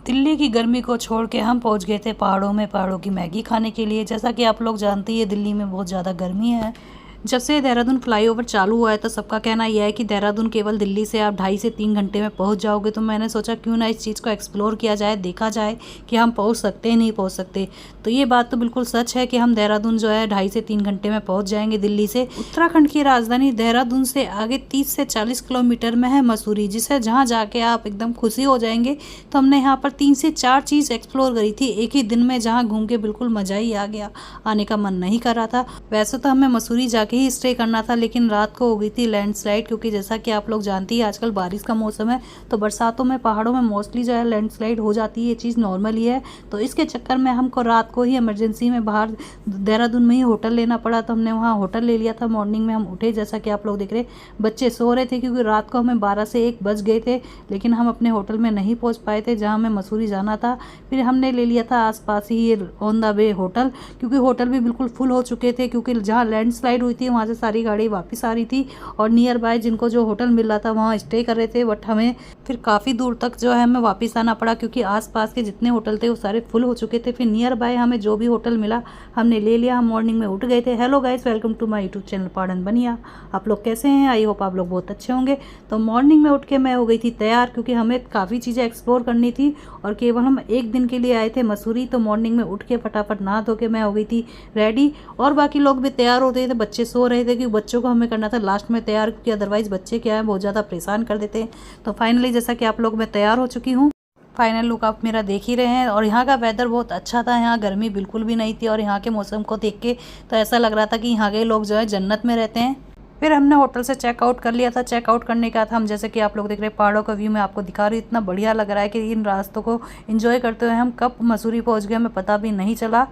दिल्ली की गर्मी को छोड़ के हम पहुंच गए थे पहाड़ों में, पहाड़ों की मैगी खाने के लिए। जैसा कि आप लोग जानते ही हैं, दिल्ली में बहुत ज़्यादा गर्मी है। जब से देहरादून फ्लाईओवर चालू हुआ है तो सबका कहना यह है कि देहरादून केवल दिल्ली से आप 2.5 से 3 घंटे में पहुंच जाओगे। तो मैंने सोचा क्यों ना इस चीज़ को एक्सप्लोर किया जाए, देखा जाए कि हम पहुंच सकते हैं नहीं पहुंच सकते। तो ये बात तो बिल्कुल सच है कि हम देहरादून जो है 2.5 से 3 घंटे में पहुंच जाएंगे दिल्ली से। उत्तराखंड की राजधानी देहरादून से आगे 30 से 40 किलोमीटर में है मसूरी, जिसे जहाँ जाके आप एकदम खुशी हो जाएंगे। तो हमने यहाँ पर 3 से 4 चीज़ एक्सप्लोर करी थी एक ही दिन में, जहाँ घूम के बिल्कुल मज़ा ही आ गया, आने का मन नहीं कर रहा था। वैसे तो हमें मसूरी जाके ही स्टे करना था, लेकिन रात को हो गई थी लैंडस्लाइड, क्योंकि जैसा कि आप लोग जानती हैं आजकल बारिश का मौसम है, तो बरसातों में पहाड़ों में मोस्टली जो है लैंडस्लाइड हो जाती है। ये चीज़ नॉर्मल ही है। तो इसके चक्कर में हमको रात को ही इमरजेंसी में बाहर देहरादून में ही होटल लेना पड़ा। तो हमने वहाँ होटल ले लिया था। मॉर्निंग में हम उठे, जैसा कि आप लोग देख रहे, बच्चे सो रहे थे क्योंकि रात को हमें 12 से 1 बज गए थे, लेकिन हम अपने होटल में नहीं पहुँच पाए थे जहाँ हमें मसूरी जाना था। फिर हमने ले लिया था आसपास ही ऑन द वे होटल, क्योंकि होटल भी बिल्कुल फुल हो चुके थे, क्योंकि जहाँ लैंडस्लाइड हुई थी वहाँ से सारी गाड़ी वापस आ रही थी और नियर बाय जिनको जो होटल मिल रहा था वहाँ स्टे कर रहे थे। बट हमें फिर काफ़ी दूर तक जो है हमें वापस आना पड़ा, क्योंकि आसपास के जितने होटल थे वो सारे फुल हो चुके थे। फिर नियर बाय हमें जो भी होटल मिला हमने ले लिया। हम मॉर्निंग में उठ गए थे। Hello guys, welcome to my YouTube channel Pahadan Baniya. आप लोग कैसे हैं? आई होप आप लोग बहुत अच्छे होंगे। तो मॉर्निंग में उठ के मैं हो गई थी तैयार, क्योंकि हमें काफ़ी चीज़ें एक्सप्लोर करनी थी और केवल हम एक दिन के लिए आए थे मसूरी। तो मॉर्निंग में उठ के फटाफट नहा धो के मैं हो गई थी रेडी, और बाकी लोग भी तैयार हो रहे थे। बच्चे सो रहे थे क्योंकि बच्चों को हमें करना था लास्ट में तैयार, क्योंकि अदरवाइज बच्चे क्या है बहुत ज़्यादा परेशान कर देते हैं। तो फाइनली जैसा कि आप लोग, मैं तैयार हो चुकी हूँ। फाइनल लुक आप मेरा देख ही रहे हैं। और यहाँ का वेदर बहुत अच्छा था, यहाँ गर्मी बिल्कुल भी नहीं थी। और यहाँ के मौसम को देख के तो ऐसा लग रहा था कि यहाँ के लोग जो है जन्नत में रहते हैं। फिर हमने होटल से चेकआउट कर लिया था। चेकआउट करने का था हम, जैसे कि आप लोग देख रहे हैं पहाड़ों का व्यू मैं आपको दिखा रही हूँ। इतना बढ़िया लग रहा है कि इन रास्तों को एंजॉय करते हुए हम कब मसूरी पहुँच गए हमें पता भी नहीं चला।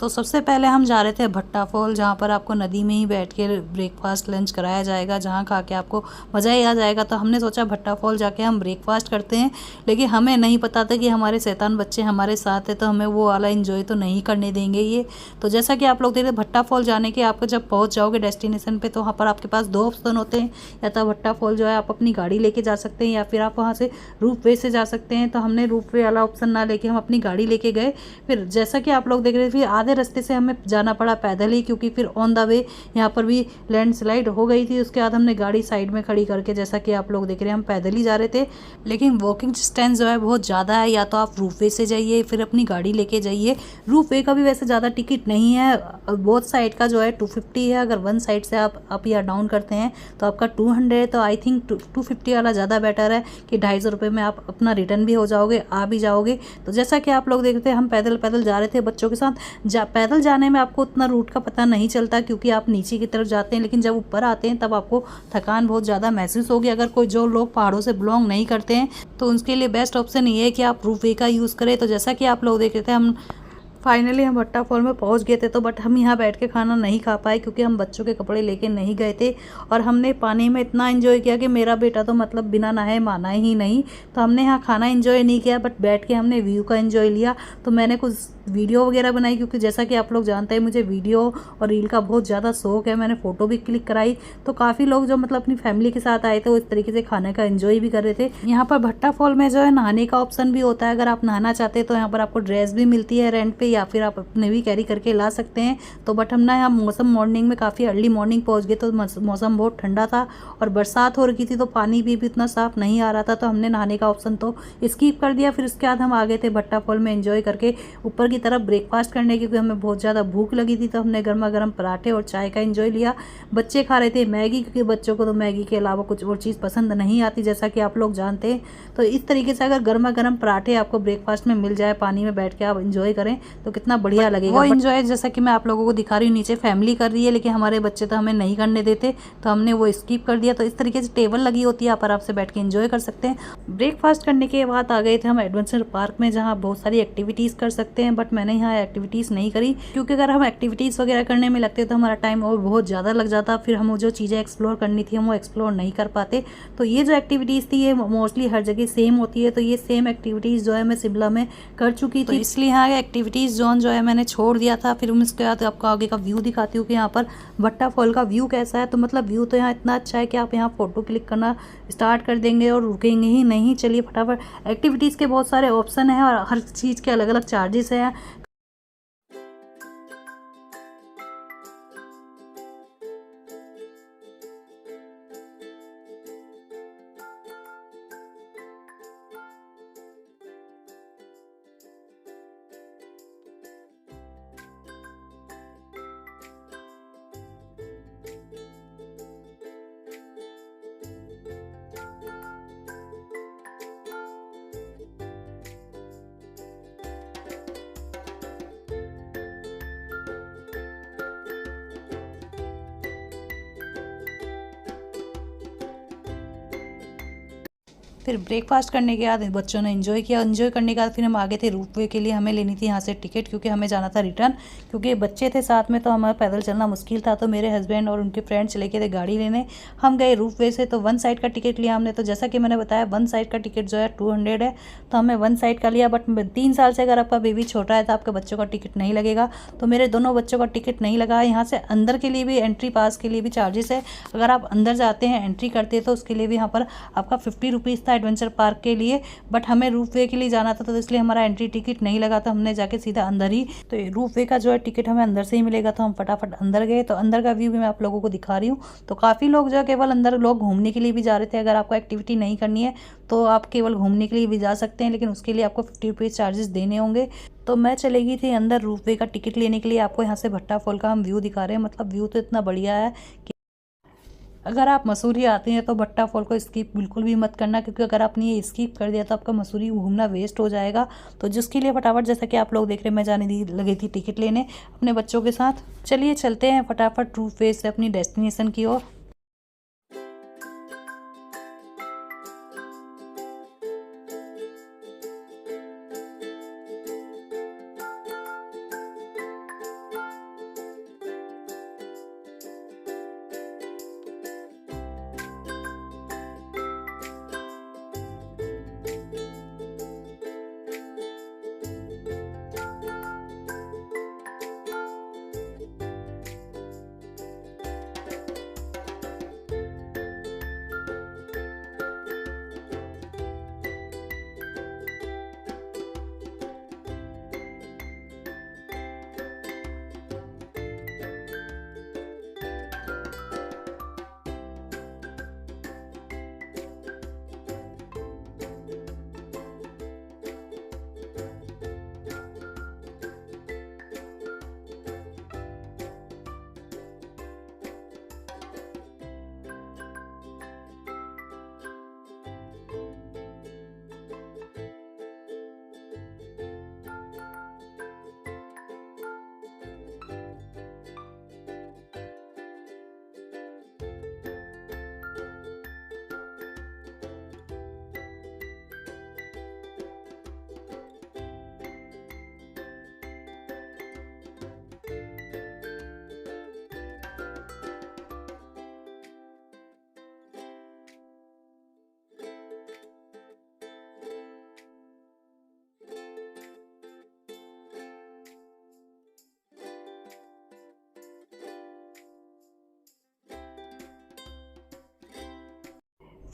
तो सबसे पहले हम जा रहे थे भट्टा फॉल, जहाँ पर आपको नदी में ही बैठ के ब्रेकफास्ट लंच कराया जाएगा, जहाँ खा के आपको मज़ा ही आ जाएगा। तो हमने सोचा भट्टा फॉल जाके हम ब्रेकफास्ट करते हैं, लेकिन हमें नहीं पता था कि हमारे शैतान बच्चे हमारे साथ है, तो हमें वो वाला एंजॉय तो नहीं करने देंगे ये। तो जैसा कि आप लोग देख रहे भट्टा फॉल जाने के, आपको जब पहुँच जाओगे डेस्टिनेशन पर, तो वहाँ पर आपके पास 2 ऑप्शन होते हैं। या तो भट्टा फॉल जो है आप अपनी गाड़ी लेके जा सकते हैं, या फिर आप वहाँ से रूप वे से जा सकते हैं। तो हमने रूप वे वाला ऑप्शन ना लेके हम अपनी गाड़ी लेके गए। फिर जैसा कि आप लोग देख रहे थे, फिर आधे रास्ते से हमें जाना पड़ा पैदल ही, क्योंकि फिर ऑन द वे यहाँ पर भी लैंडस्लाइड हो गई थी। उसके बाद हमने गाड़ी साइड में खड़ी करके, जैसा कि आप लोग देख रहे हैं, हम पैदल ही जा रहे थे। लेकिन वॉकिंग डिस्टेंस जो है बहुत ज़्यादा है। या तो आप रूपवे से जाइए, फिर अपनी गाड़ी लेके जाइए। रूपवे का भी वैसे ज़्यादा टिकट नहीं है, बोथ साइड का जो है 250 है। अगर वन साइड से आप अप या डाउन करते हैं तो आपका 200 है। तो आई थिंक 250 वाला ज़्यादा बेटर है कि 250 रुपये में आप अपना रिटर्न भी हो जाओगे, आ भी जाओगे। तो जैसा कि आप लोग देखते हैं हम पैदल पैदल जा रहे थे बच्चों के साथ। पैदल जाने में आपको उतना रूट का पता नहीं चलता, क्योंकि आप नीचे की तरफ जाते हैं, लेकिन जब ऊपर आते हैं तब आपको थकान बहुत ज़्यादा महसूस होगी। अगर कोई जो लोग पहाड़ों से बिलोंग नहीं करते हैं तो उनके लिए बेस्ट ऑप्शन ये है कि आप रूप वे का यूज़ करें। तो जैसा कि आप लोग देख रहे थे, हम फाइनली हम भट्टा फॉल में पहुंच गए थे। तो बट हम यहाँ बैठ के खाना नहीं खा पाए, क्योंकि हम बच्चों के कपड़े लेके नहीं गए थे। और हमने पानी में इतना एंजॉय किया कि मेरा बेटा तो मतलब बिना नहाए माना ही नहीं। तो हमने यहाँ खाना एंजॉय नहीं किया, बट बैठ के हमने व्यू का एंजॉय लिया। तो मैंने कुछ वीडियो वगैरह बनाई, क्योंकि जैसा कि आप लोग जानते हैं मुझे वीडियो और रील का बहुत ज़्यादा शौक है। मैंने फ़ोटो भी क्लिक कराई। तो काफ़ी लोग जो मतलब अपनी फैमिली के साथ आए थे वो इस तरीके से खाने का एंजॉय भी कर रहे थे। यहाँ पर भट्टा फॉल में जो है नहाने का ऑप्शन भी होता है। अगर आप नहाना चाहते हैं तो यहाँ पर आपको ड्रेस भी मिलती है रेंट पे, या फिर आप अपने भी कैरी करके ला सकते हैं। तो बट हम ना यहाँ मौसम मॉर्निंग में काफ़ी अर्ली मॉर्निंग पहुँच गए, तो मौसम बहुत ठंडा था और बरसात हो रही थी, तो पानी भी इतना साफ नहीं आ रहा था। तो हमने नहाने का ऑप्शन तो स्किप कर दिया। फिर उसके बाद हम आ गए थे भट्टा फॉल में एंजॉय करके ऊपर की तरफ ब्रेकफास्ट करने, क्योंकि हमें बहुत ज़्यादा भूख लगी थी। तो हमने गर्मा गर्म पराठे और चाय का एंजॉय लिया। बच्चे खा रहे थे मैगी, क्योंकि बच्चों को तो मैगी के अलावा कुछ और चीज़ पसंद नहीं आती, जैसा कि आप लोग जानते हैं। तो इस तरीके से अगर गर्मा गर्म पराठे आपको ब्रेकफास्ट में मिल जाए, पानी में बैठ के आप एंजॉय करें, तो कितना बढ़िया लगेगा। वो एंजॉय जैसा कि मैं आप लोगों को दिखा रही हूँ, नीचे फैमिली कर रही है, लेकिन हमारे बच्चे तो हमें नहीं करने देते, तो हमने वो स्किप कर दिया। तो इस तरीके से टेबल लगी होती है, यहाँ पर आपसे बैठ के एंजॉय कर सकते हैं। ब्रेकफास्ट करने के बाद आ गए थे हम एडवेंचर पार्क में, जहाँ बहुत सारी एक्टिविटीज़ कर सकते हैं। बट मैंने यहाँ एक्टिविटीज़ नहीं करी, क्योंकि अगर हम एक्टिविटीज़ वगैरह करने में लगते तो हमारा टाइम और बहुत ज़्यादा लग जाता। फिर हम जो चीज़ें एक्सप्लोर करनी थी हम वो एक्सप्लोर नहीं कर पाते। तो ये जो एक्टिविटीज़ थी ये मोस्टली हर जगह सेम होती है। तो ये सेम एक्टिविटीज़ जो है मैं शिमला में कर चुकी थी, तो इसलिए यहाँ एक्टिविटीज़ एक्टिविटीज़ जोन जो है मैंने छोड़ दिया था। फिर उसके बाद आपको आगे का व्यू दिखाती हूँ कि यहाँ पर भट्टा फॉल का व्यू कैसा है। तो मतलब व्यू तो यहाँ इतना अच्छा है कि आप यहाँ फ़ोटो क्लिक करना स्टार्ट कर देंगे और रुकेंगे ही नहीं। चलिए फटाफट, एक्टिविटीज़ के बहुत सारे ऑप्शन हैं और हर चीज़ के अलग अलग चार्जेस हैं। फिर ब्रेकफास्ट करने के बाद बच्चों ने एंजॉय किया। एंजॉय करने के बाद फिर हम आगे थे रूप वे के लिए। हमें लेनी थी यहाँ से टिकट क्योंकि हमें जाना था रिटर्न, क्योंकि बच्चे थे साथ में तो हमारा पैदल चलना मुश्किल था। तो मेरे हस्बैंड और उनके फ्रेंड चले गए थे गाड़ी लेने। हम गए रूप वे से, तो 1 साइड का टिकट लिया हमने। तो जैसा कि मैंने बताया 1 साइड का टिकट जो है 200 है, तो हमें 1 साइड का लिया। बट 3 साल से अगर आपका बेबी छोटा है तो आपके बच्चों का टिकट नहीं लगेगा। तो मेरे दोनों बच्चों का टिकट नहीं लगा। यहाँ से अंदर के लिए भी, एंट्री पास के लिए भी चार्जेस है। अगर आप अंदर जाते हैं, एंट्री करते हैं, तो उसके लिए भी यहाँ पर आपका 50 रुपीज़ था एडवेंचर पार्क के लिए। बट हमें रूप वे के लिए जाना था तो इसलिए हमारा एंट्री टिकट नहीं लगा था। हमने जाके सीधा अंदर ही, तो रूप वे का जो है टिकट हमें अंदर से ही मिलेगा। तो हम फटाफट अंदर गए। तो अंदर का व्यू भी मैं आप लोगों को दिखा रही हूँ। तो काफ़ी लोग जो है केवल अंदर लोग घूमने के लिए भी जा रहे थे। अगर आपको एक्टिविटी नहीं करनी है तो आप केवल घूमने के लिए भी जा सकते हैं, लेकिन उसके लिए आपको 50 रुपीज़ चार्जेस देने होंगे। तो मैं चली गई थी अंदर रूप वे का टिकट लेने के लिए। आपको यहाँ से भट्टा फॉल का हम व्यू दिखा रहे हैं। मतलब व्यू तो इतना बढ़िया है कि अगर आप मसूरी आते हैं तो भट्टा फॉल को स्किप बिल्कुल भी मत करना, क्योंकि अगर आपने ये स्किप कर दिया तो आपका मसूरी घूमना वेस्ट हो जाएगा। तो जिसके लिए फटाफट, जैसा कि आप लोग देख रहे हैं, मैं जाने दी लगी थी टिकट लेने अपने बच्चों के साथ। चलिए चलते हैं फटाफट रूप वे से अपनी डेस्टिनेशन की ओर।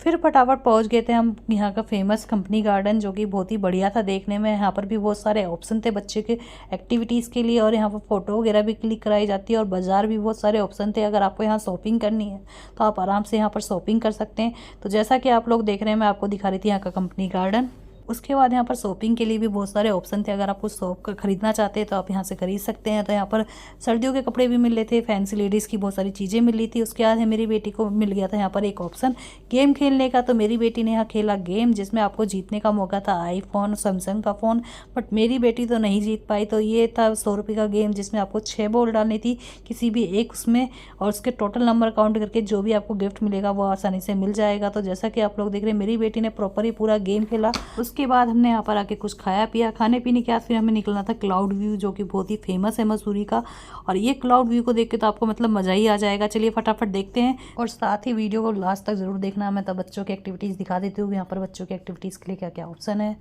फिर फटाफट पहुंच गए थे हम यहाँ का फेमस कंपनी गार्डन, जो कि बहुत ही बढ़िया था देखने में। यहाँ पर भी बहुत सारे ऑप्शन थे बच्चे के एक्टिविटीज़ के लिए, और यहाँ पर फ़ोटो वगैरह भी क्लिक कराई जाती है। और बाज़ार भी बहुत सारे ऑप्शन थे। अगर आपको यहाँ शॉपिंग करनी है तो आप आराम से यहाँ पर शॉपिंग कर सकते हैं। तो जैसा कि आप लोग देख रहे हैं, मैं आपको दिखा रही थी यहाँ का कंपनी गार्डन। उसके बाद यहाँ पर शॉपिंग के लिए भी बहुत सारे ऑप्शन थे। अगर आप कुछ शॉप खरीदना चाहते हैं तो आप यहाँ से खरीद सकते हैं। तो यहाँ पर सर्दियों के कपड़े भी मिल रहे थे, फैंसी लेडीज़ की बहुत सारी चीज़ें मिल रही थी। उसके बाद है मेरी बेटी को मिल गया था यहाँ पर एक ऑप्शन गेम खेलने का। तो मेरी बेटी ने यहाँ खेला गेम, जिसमें आपको जीतने का मौका था आईफोन, सैमसंग का फ़ोन। बट मेरी बेटी तो नहीं जीत पाई। तो ये था 100 रुपये का गेम, जिसमें आपको 6 बॉल डालनी थी किसी भी एक उसमें, और उसके टोटल नंबर काउंट करके जो भी आपको गिफ्ट मिलेगा वो आसानी से मिल जाएगा। तो जैसा कि आप लोग देख रहे हैं, मेरी बेटी ने प्रॉपर ही पूरा गेम खेला। उसके बाद हमने यहाँ पर आके कुछ खाया पिया। खाने पीने के बाद फिर हमें निकलना था क्लाउड व्यू, जो कि बहुत ही फेमस है मसूरी का। और ये क्लाउड व्यू को देख के तो आपको मतलब मज़ा ही आ जाएगा। चलिए फटाफट देखते हैं, और साथ ही वीडियो को लास्ट तक ज़रूर देखना। मैं तब बच्चों की एक्टिविटीज़ दिखा देती हूँ यहाँ पर बच्चों की एक्टिविटीज़ के लिए क्या क्या ऑप्शन है।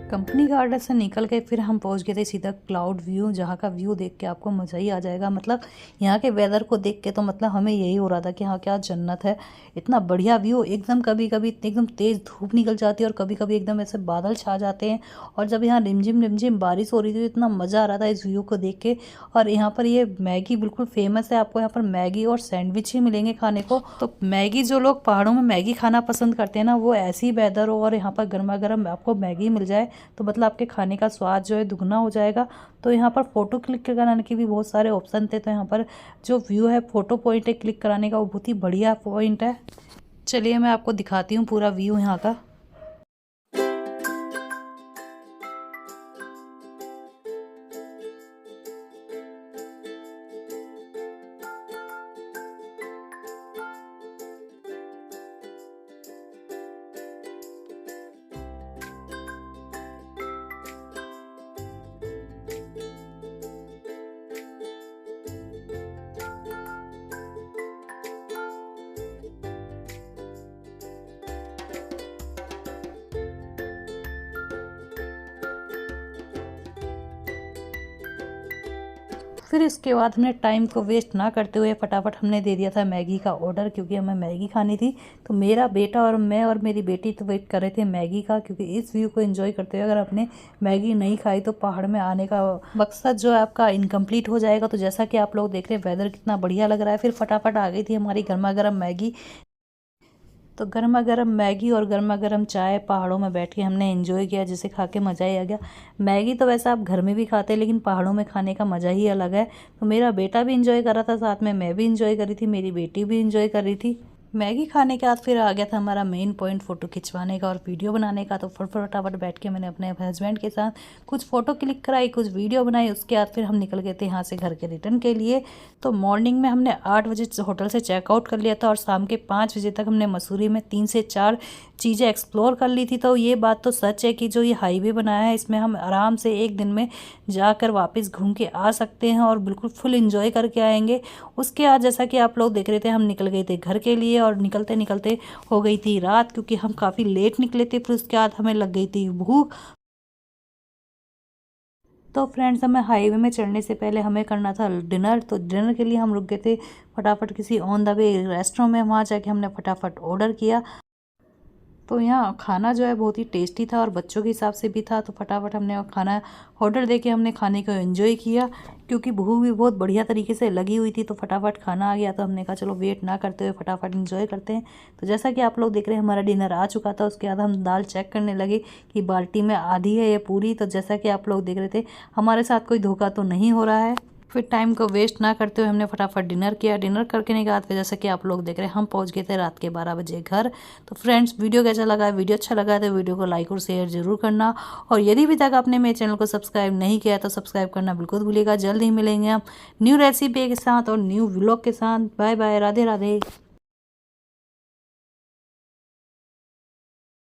कंपनी गार्डन से निकल के फिर हम पहुंच गए थे सीधा क्लाउड व्यू, जहाँ का व्यू देख के आपको मज़ा ही आ जाएगा। मतलब यहाँ के वेदर को देख के तो मतलब हमें यही हो रहा था कि हाँ क्या जन्नत है, इतना बढ़िया व्यू। एकदम कभी कभी एकदम तेज़ धूप निकल जाती है और कभी कभी एकदम ऐसे बादल छा जाते हैं, और जब यहाँ रिमझिम रिमझिम बारिश हो रही थी तो इतना मज़ा आ रहा था इस व्यू को देख के। और यहाँ पर ये मैगी बिल्कुल फेमस है, आपको यहाँ पर मैगी और सैंडविच ही मिलेंगे खाने को। तो मैगी, जो लोग पहाड़ों में मैगी खाना पसंद करते हैं ना, वो ऐसी वेदर हो और यहाँ पर गर्मा गर्म आपको मैगी मिल जाए तो मतलब आपके खाने का स्वाद जो है दुगना हो जाएगा। तो यहाँ पर फ़ोटो क्लिक कराने के भी बहुत सारे ऑप्शन थे, तो यहाँ पर जो व्यू है फ़ोटो पॉइंट है क्लिक कराने का, वो बहुत ही बढ़िया पॉइंट है। चलिए मैं आपको दिखाती हूँ पूरा व्यू यहाँ का। फिर इसके बाद हमने टाइम को वेस्ट ना करते हुए फटाफट हमने दे दिया था मैगी का ऑर्डर, क्योंकि हमें मैगी खानी थी। तो मेरा बेटा और मैं और मेरी बेटी तो वेट कर रहे थे मैगी का, क्योंकि इस व्यू को एंजॉय करते हुए अगर आपने मैगी नहीं खाई तो पहाड़ में आने का मकसद जो है आपका इनकम्प्लीट हो जाएगा। तो जैसा कि आप लोग देख रहे हैं वेदर कितना बढ़िया लग रहा है, फिर फटाफट आ गई थी हमारी गर्मा गर्म मैगी। तो गर्मा गर्म मैगी और गर्मा गर्म चाय पहाड़ों में बैठ के हमने एंजॉय किया, जिसे खा के मज़ा ही आ गया। मैगी तो वैसे आप घर में भी खाते हैं, लेकिन पहाड़ों में खाने का मज़ा ही अलग है। तो मेरा बेटा भी एंजॉय कर रहा था, साथ में मैं भी एंजॉय कर रही थी, मेरी बेटी भी एंजॉय कर रही थी। मैगी खाने के बाद फिर आ गया था हमारा मेन पॉइंट फ़ोटो खिंचवाने का और वीडियो बनाने का। तो फटाफट बैठ के मैंने अपने हस्बैंड के साथ कुछ फ़ोटो क्लिक कराई, कुछ वीडियो बनाई। उसके बाद फिर हम निकल गए थे यहाँ से घर के रिटर्न के लिए। तो मॉर्निंग में हमने 8 बजे होटल से चेकआउट कर लिया था और शाम के 5 बजे तक हमने मसूरी में 3 से 4 चीज़ें एक्सप्लोर कर ली थी। तो ये बात तो सच है कि जो ये हाईवे बनाया है, इसमें हम आराम से एक दिन में जाकर वापस घूम के आ सकते हैं और बिल्कुल फुल एंजॉय करके आएंगे। उसके बाद जैसा कि आप लोग देख रहे थे, हम निकल गए थे घर के लिए और निकलते निकलते हो गई थी रात, क्योंकि हम काफ़ी लेट निकले थे। फिर उसके बाद हमें लग गई थी भूख। तो फ्रेंड्स, हमें हाईवे में चढ़ने से पहले हमें करना था डिनर। तो डिनर के लिए हम रुक गए थे फटाफट किसी ऑन द वे रेस्टोरेंट में। वहाँ जाके हमने फटाफट ऑर्डर किया। तो यहाँ खाना जो है बहुत ही टेस्टी था और बच्चों के हिसाब से भी था। तो फटाफट हमने खाना ऑर्डर देके हमने खाने को एंजॉय किया, क्योंकि भूख भी बहुत बढ़िया तरीके से लगी हुई थी। तो फटाफट खाना आ गया, तो हमने कहा चलो वेट ना करते हुए फटाफट एंजॉय करते हैं। तो जैसा कि आप लोग देख रहे हैं, हमारा डिनर आ चुका था। उसके बाद हम दाल चेक करने लगे कि बाल्टी में आधी है या पूरी। तो जैसा कि आप लोग देख रहे थे, हमारे साथ कोई धोखा तो नहीं हो रहा है। फिर टाइम को वेस्ट ना करते हुए हमने फटाफट डिनर किया। डिनर करके के बाद फिर जैसा कि आप लोग देख रहे हैं, हम पहुंच गए थे रात के 12 बजे घर। तो फ्रेंड्स, वीडियो कैसा लगा? वीडियो अच्छा लगा तो वीडियो को लाइक और शेयर जरूर करना, और यदि भी तक आपने मेरे चैनल को सब्सक्राइब नहीं किया तो सब्सक्राइब करना बिल्कुल भूलिएगा। जल्द ही मिलेंगे हम न्यू रेसिपी के साथ और न्यू व्लॉग के साथ। Bye bye, Radhe Radhe.